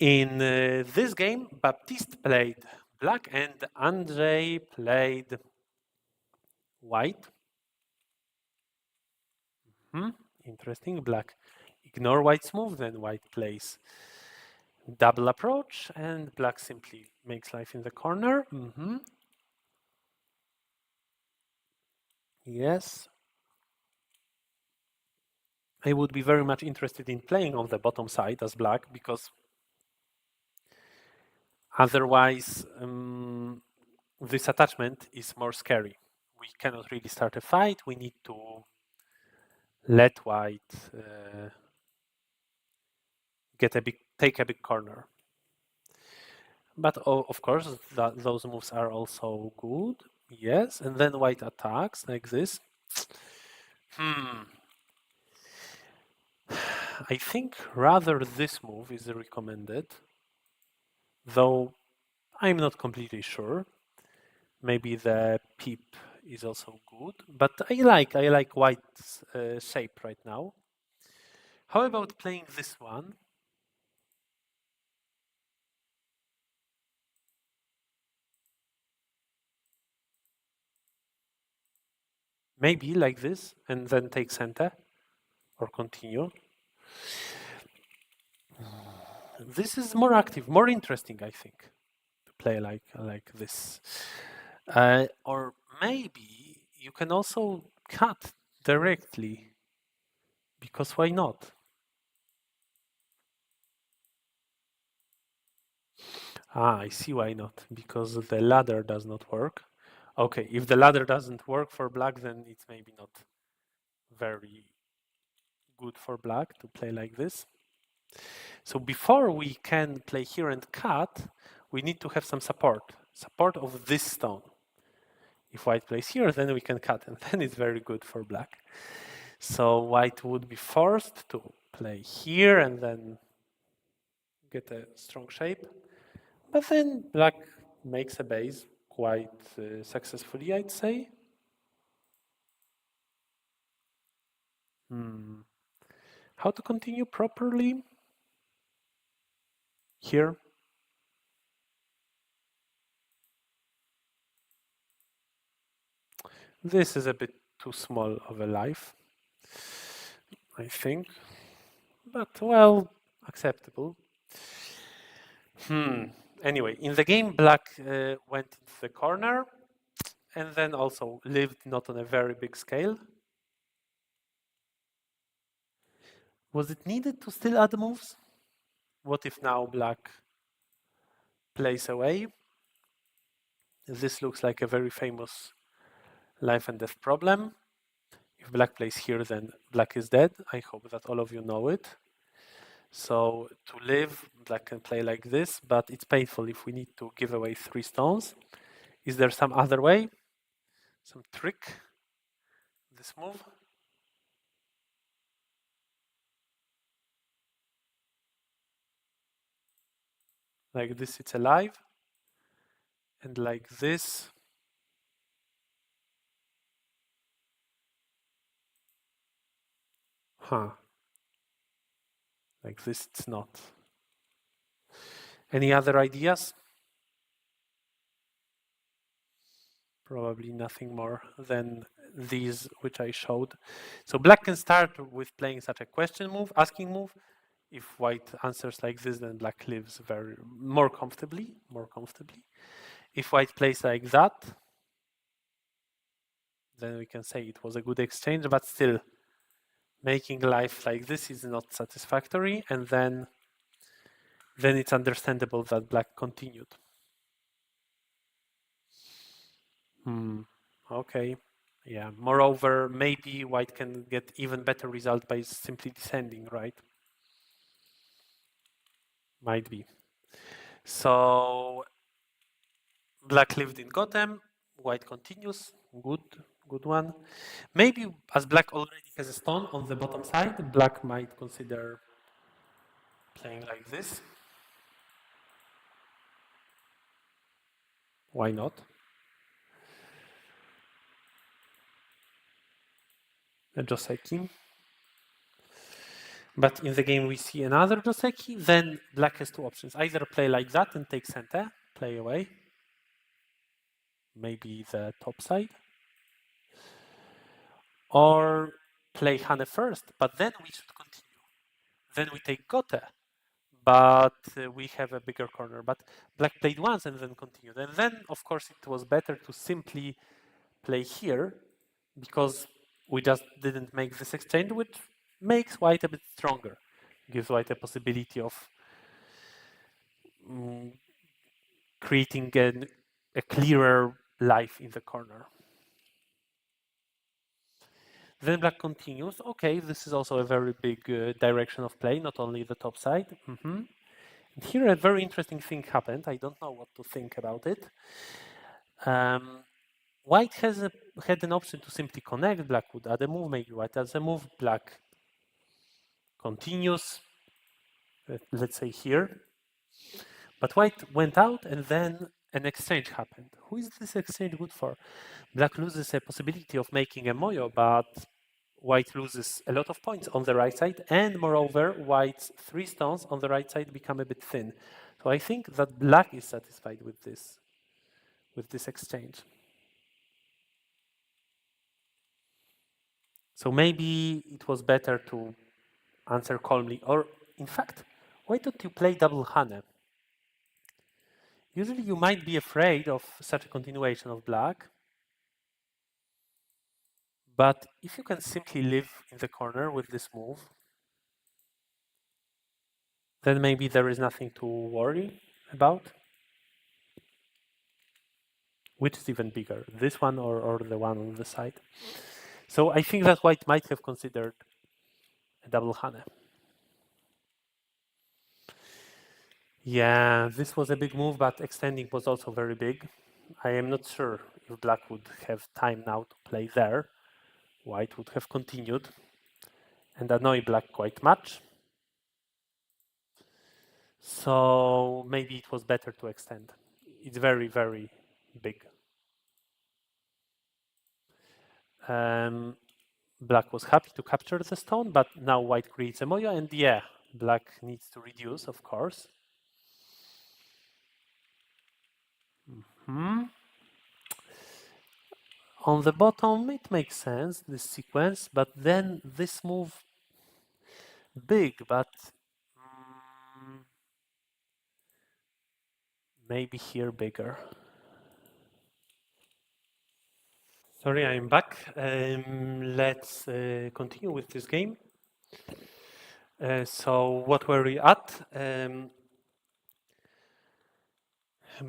In this game, Baptiste played black and Andrzej played white. Interesting. Black ignore white's move, then white plays double approach, and black simply makes life in the corner. Yes. I would be very much interested in playing on the bottom side as black, because otherwise this attachment is more scary. We cannot really start a fight. We need to let white take a big corner. But of course, those moves are also good. Yes, and then white attacks like this. I think rather this move is recommended, though I'm not completely sure. Maybe the peep is also good, but I like white's shape right now. How about playing this one? Maybe like this, and then take center or continue. This is more active, more interesting, I think, to play like this. Or maybe you can also cut directly, because why not? I see why not, because the ladder does not work. Okay, if the ladder doesn't work for black, then it's maybe not very good for black to play like this. So before we can play here and cut, we need to have some support of this stone. If white plays here, then we can cut, and then it's very good for black. So white would be forced to play here and then get a strong shape. But then black makes a base quite successfully, I'd say. How to continue properly? Here. This is a bit too small of a life, I think. But, well, acceptable. Anyway, in the game, black went into the corner and then also lived not on a very big scale. Was it needed to still add moves? What if now black plays away? This looks like a very famous life and death problem. If black plays here, then black is dead. I hope that all of you know it. So to live, black can play like this, but it's painful if we need to give away 3 stones. Is there some other way? Some trick? This move? Like this, it's alive. And like this. Like this, it's not. Any other ideas? Probably nothing more than these which I showed. So black can start with playing such a question move, asking move. If white answers like this, then black lives more comfortably. If white plays like that, then we can say it was a good exchange, but still making life like this is not satisfactory, and then it's understandable that black continued. Okay. Yeah. Moreover, maybe white can get even better result by simply descending, right? Might be. So black lived in Gotham, white continues. Good one. Maybe as black already has a stone on the bottom side, black might consider playing like this. Why not? Just like king. But in the game we see another Joseki, then black has two options. Either play like that and take center, play away, maybe the top side, or play Hane first, but then we should continue. Then we take Gote, but we have a bigger corner. But black played once and then continued. And then, of course, it was better to simply play here because we just didn't make this exchange, which makes white a bit stronger, gives white a possibility of creating a clearer life in the corner. Then black continues. Okay, this is also a very big direction of play, not only the top side. And here a very interesting thing happened. I don't know what to think about it. White had an option to simply connect. Black would add a move, maybe white adds a move. Black continues, let's say here. But white went out and then an exchange happened. Who is this exchange good for? Black loses a possibility of making a moyo, but white loses a lot of points on the right side, and moreover, white's 3 stones on the right side become a bit thin. So I think that black is satisfied with this exchange. So maybe it was better to answer calmly, or in fact, why don't you play double Hane? Usually you might be afraid of such a continuation of black, but if you can simply live in the corner with this move, then maybe there is nothing to worry about. Which is even bigger, this one or the one on the side? So I think that white might have considered a double Hane. Yeah, this was a big move, but extending was also very big. I am not sure if black would have time now to play there. White would have continued and annoy black quite much. So maybe it was better to extend. It's very, very big. Black was happy to capture the stone, but now white creates a moyo, and yeah, black needs to reduce, of course. On the bottom, it makes sense, this sequence, but then this move, big, but maybe here bigger. Sorry, I'm back. Let's continue with this game. So what were we at?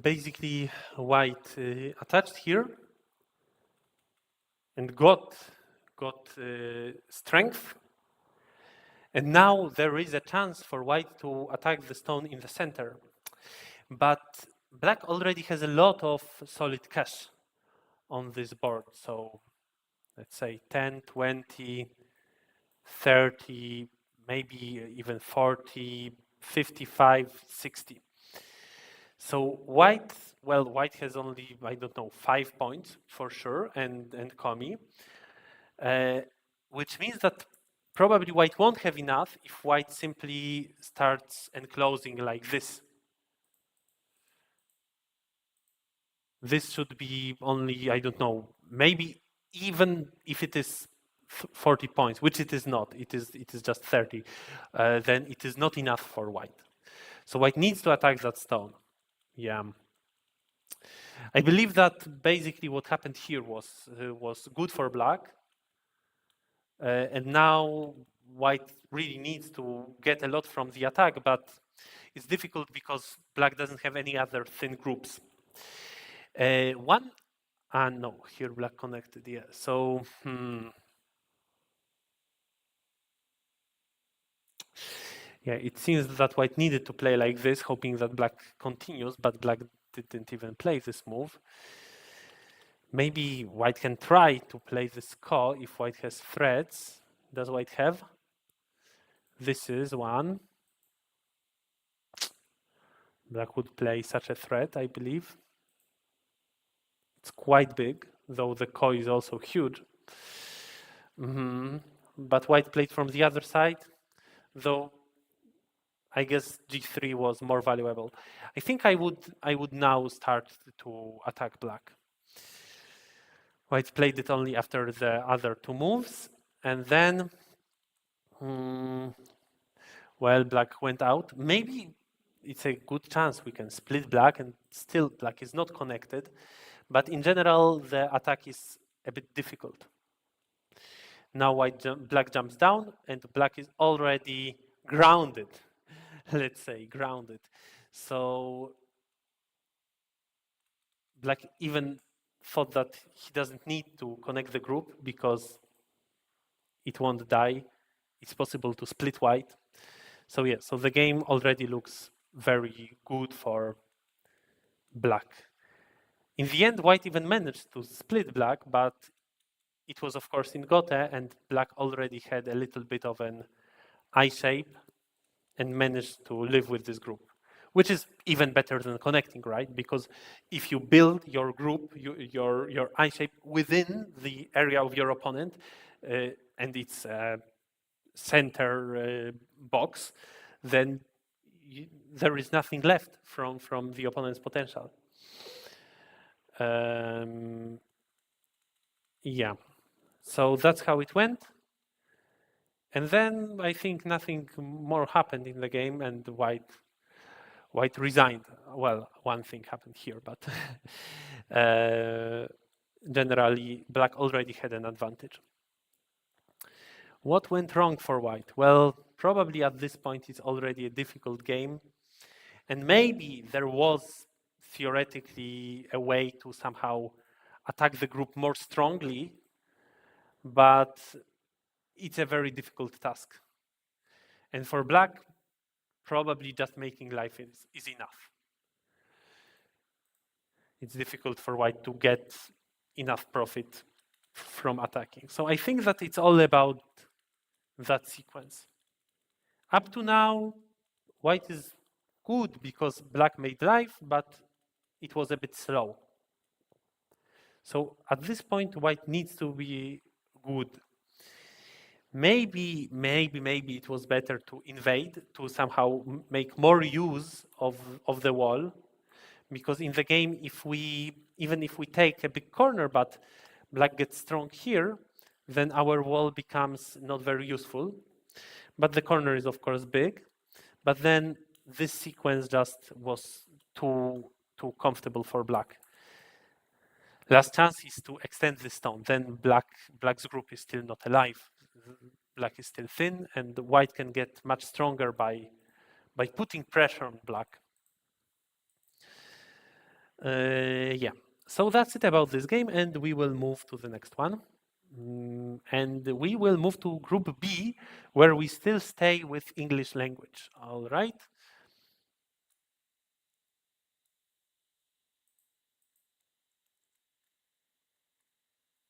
Basically, white attached here and got strength. And now there is a chance for white to attack the stone in the center. But black already has a lot of solid cash on this board. So let's say 10, 20, 30, maybe even 40, 55, 60. So white has only, I don't know, 5 points for sure, and Komi, which means that probably white won't have enough if white simply starts enclosing like this. This should be only, I don't know, maybe even if it is 40 points, which it is not, it is just 30, then it is not enough for white. So white needs to attack that stone. Yeah. I believe that basically what happened here was good for black. And now white really needs to get a lot from the attack, but it's difficult because black doesn't have any other thin groups. No, here black connected, yeah. So, yeah, it seems that white needed to play like this, hoping that black continues, but black didn't even play this move. Maybe white can try to play this ko if white has threads. Does white have? This is one. Black would play such a threat, I believe. It's quite big, though the ko is also huge. But white played from the other side. though I guess g3 was more valuable. I think I would now start to attack black. White played it only after the other two moves, and then, well, black went out. Maybe it's a good chance we can split black, and still black is not connected. But in general, the attack is a bit difficult. Now black jumps down, and black is already grounded. Let's say grounded. So black even thought that he doesn't need to connect the group because it won't die. It's possible to split white. So yeah, so the game already looks very good for black. In the end, white even managed to split black, but it was of course in Gote, and black already had a little bit of an I shape and managed to live with this group, which is even better than connecting, right? Because if you build your group, your I shape within the area of your opponent, and it's a center box, then there is nothing left from the opponent's potential. Yeah, so that's how it went. And then I think nothing more happened in the game, and white resigned. Well, one thing happened here, but generally black already had an advantage. What went wrong for white? Well, probably at this point it's already a difficult game, and maybe there was theoretically a way to somehow attack the group more strongly, but it's a very difficult task. And for black, probably just making life is enough. It's difficult for white to get enough profit from attacking. So I think that it's all about that sequence. Up to now, white is good because black made life, but it was a bit slow. So at this point, white needs to be good. Maybe it was better to invade, to somehow make more use of the wall, because in the game, even if we take a big corner, but black gets strong here, then our wall becomes not very useful. But the corner is of course big. But then this sequence just was too comfortable for black. Last chance is to extend the stone. Then black's group is still not alive. Black is still thin, and white can get much stronger by putting pressure on black. Yeah, so that's it about this game, and we will move to the next one. And we will move to Group B, where we still stay with English language. All right.